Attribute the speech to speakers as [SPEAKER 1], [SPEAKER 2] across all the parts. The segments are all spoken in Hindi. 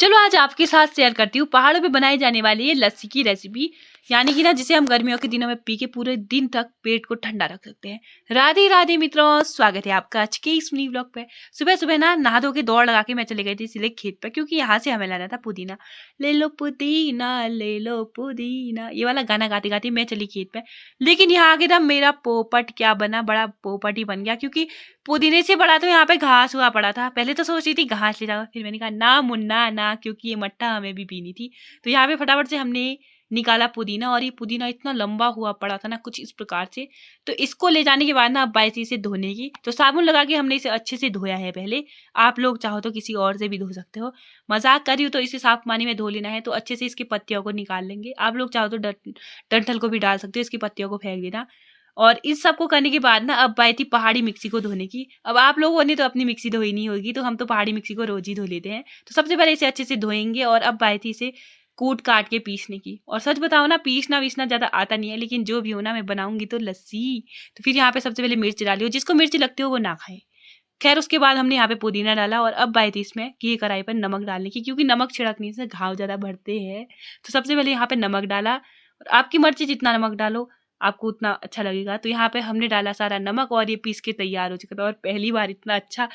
[SPEAKER 1] चलो आज आपके साथ शेयर करती हूँ पहाड़ों पे बनाई जाने वाली ये लस्सी की रेसिपी। यानी कि ना जिसे हम गर्मियों के दिनों में पी के पूरे दिन तक पेट को ठंडा रख सकते हैं। राधे राधे मित्रों, स्वागत है आपका आज के इस मिनी ब्लॉग पे। सुबह सुबह ना नहा धो के दौड़ लगा के मैं चली गई थी सीधे खेत पे, क्योंकि यहाँ से हमें लाना था पुदीना। ले लो पुदीना ले लो पुदीना, ये वाला गाना गाते गाते मैं चली खेत पे। लेकिन यहाँ आके ना मेरा पोपट क्या बना, बड़ा पोपट ही बन गया। क्योंकि पुदीने से बड़ा तो यहाँ पे घास हुआ पड़ा था। पहले तो सोच रही थी घास ले जाओ, फिर मैंने कहा ना मुन्ना ना, क्योंकि ये मट्ठा हमें भी पीनी थी। तो यहाँ पे फटाफट से हमने निकाला पुदीना, और ये पुदीना इतना लंबा हुआ पड़ा था ना कुछ इस प्रकार से। तो इसको ले जाने के बाद ना अब बाई से धोने की, तो साबुन लगा के हमने इसे अच्छे से धोया है पहले। आप लोग चाहो तो किसी और से भी धो सकते हो, मजाक कर रही हूँ। तो इसे साफ पानी में धो लेना है। तो अच्छे से इसकी पत्तियों को निकाल लेंगे। आप लोग चाहो तो डंठल को भी डाल सकते हो, इसकी पत्तियों को फेंक देना। और इस सब को करने के बाद ना अब बाई थी पहाड़ी मिक्सी को धोने की। अब आप लोगों ने तो अपनी मिक्सी धोई नहीं होगी, तो हम तो पहाड़ी मिक्सी को रोज ही धो लेते हैं। तो सबसे पहले इसे अच्छे से धोएंगे, और अब बाई थी इसे कूट काट के पीसने की। और सच बताओ ना, पीसना वीसना ज्यादा आता नहीं है, लेकिन जो भी हो ना मैं बनाऊंगी तो लस्सी। तो फिर यहाँ पे सबसे पहले मिर्च डाली हो, जिसको मिर्च लगती हो वो ना खाए। खैर उसके बाद हमने यहाँ पे पुदीना डाला, और अब बाई थी इसमें कि कढ़ाई पर नमक डालने की, क्योंकि नमक छिड़कने से घाव ज्यादा बढ़ते हैं। तो सबसे पहले यहाँ पे नमक डाला, और आपकी मर्जी जितना नमक डालो, आपको उतना अच्छा लगेगा। तो यहाँ पे हमने डाला सारा नमक, और ये पीस के तैयार हो चुका था। और पहली बार इतना अच्छा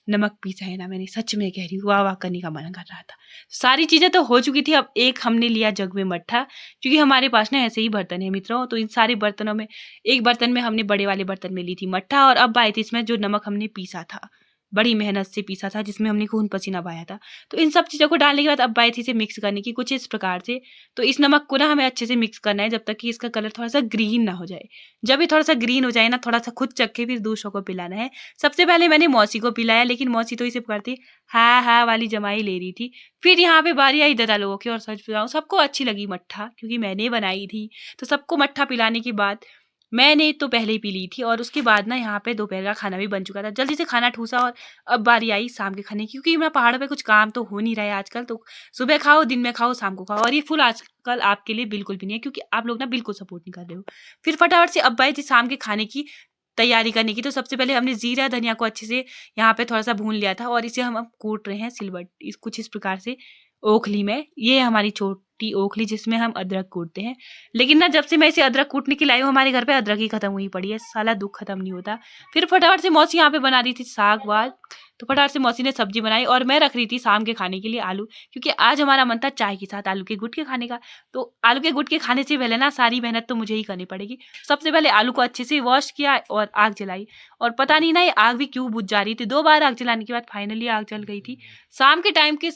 [SPEAKER 1] नमक पीसा है ना मैंने, सच में कह रही हूँ, वाह वाह करने का मन कर रहा था। सारी चीजें तो हो चुकी थी। अब एक हमने लिया जग में मट्ठा, क्योंकि हमारे पास ना ऐसे ही बर्तन है मित्रों। तो इन सारे बर्तनों में एक बर्तन में हमने बड़े वाले बर्तन में ली थी मट्ठा, और अब आए थे इसमें जो नमक हमने पीसा था, बड़ी मेहनत से पीसा था, जिसमें हमने खून पसीना बहाया था। तो इन सब चीज़ों को डालने के बाद अब बाई थी इसे मिक्स करने की कुछ इस प्रकार से। तो इस नमक को ना हमें अच्छे से मिक्स करना है, जब तक कि इसका कलर थोड़ा सा ग्रीन ना हो जाए। जब ये थोड़ा सा ग्रीन हो जाए ना, थोड़ा सा खुद चख के फिर दूसरों को पिलाना है। सबसे पहले मैंने मौसी को पिलाया, लेकिन मौसी तो इसे करती हा वाली जमाई ले रही थी। फिर यहाँ पे बारी आई दादा लोगों की, और सच बताऊं सबको अच्छी लगी मट्ठा, क्योंकि मैंने बनाई थी। तो सबको मट्ठा पिलाने के बाद मैंने तो पहले ही पी ली थी। और उसके बाद ना यहाँ पे दोपहर का खाना भी बन चुका था, जल्दी से खाना ठूसा। और अब बारी आई शाम के खाने की, क्योंकि मैं पहाड़ों पे कुछ काम तो हो नहीं रहा है आजकल। तो सुबह खाओ, दिन में खाओ, शाम को खाओ, और ये फुल आजकल आपके लिए बिल्कुल भी नहीं है, क्योंकि आप लोग ना बिल्कुल सपोर्ट नहीं कर रहे हो। फिर फटाफट से अब बाई थी शाम के खाने की तैयारी करने की। तो सबसे पहले हमने जीरा धनिया को अच्छे से यहाँ पे थोड़ा सा भून लिया था, और इसे हम अब कूट रहे हैं सिलबट कुछ इस प्रकार से ओखली में। ये हमारी छोटी ओखली जिसमें हम अदरक कूटते हैं। लेकिन ना जब से मैं इसे अदरक कूटने के लाई हूँ, हमारे घर पे अदरक ही खत्म हुई पड़ी है, साला दुख खत्म नहीं होता। फिर फटाफट से मौसी यहाँ पे बना रही थी साग वाग। तो फटाफट से मौसी ने सब्जी बनाई, और मैं रख रही थी शाम के खाने के लिए आलू, क्योंकि आज हमारा मन था चाय के साथ आलू के गुटके खाने का। तो आलू के गुटके खाने से पहले ना सारी मेहनत तो मुझे ही करनी पड़ेगी। सबसे पहले आलू को अच्छे से वॉश किया और आग जलाई। और पता नहीं ना ये आग भी क्यों बुझ जा रही थी, 2 बार आग जलाने के बाद फाइनली आग जल गई थी। शाम के टाइम के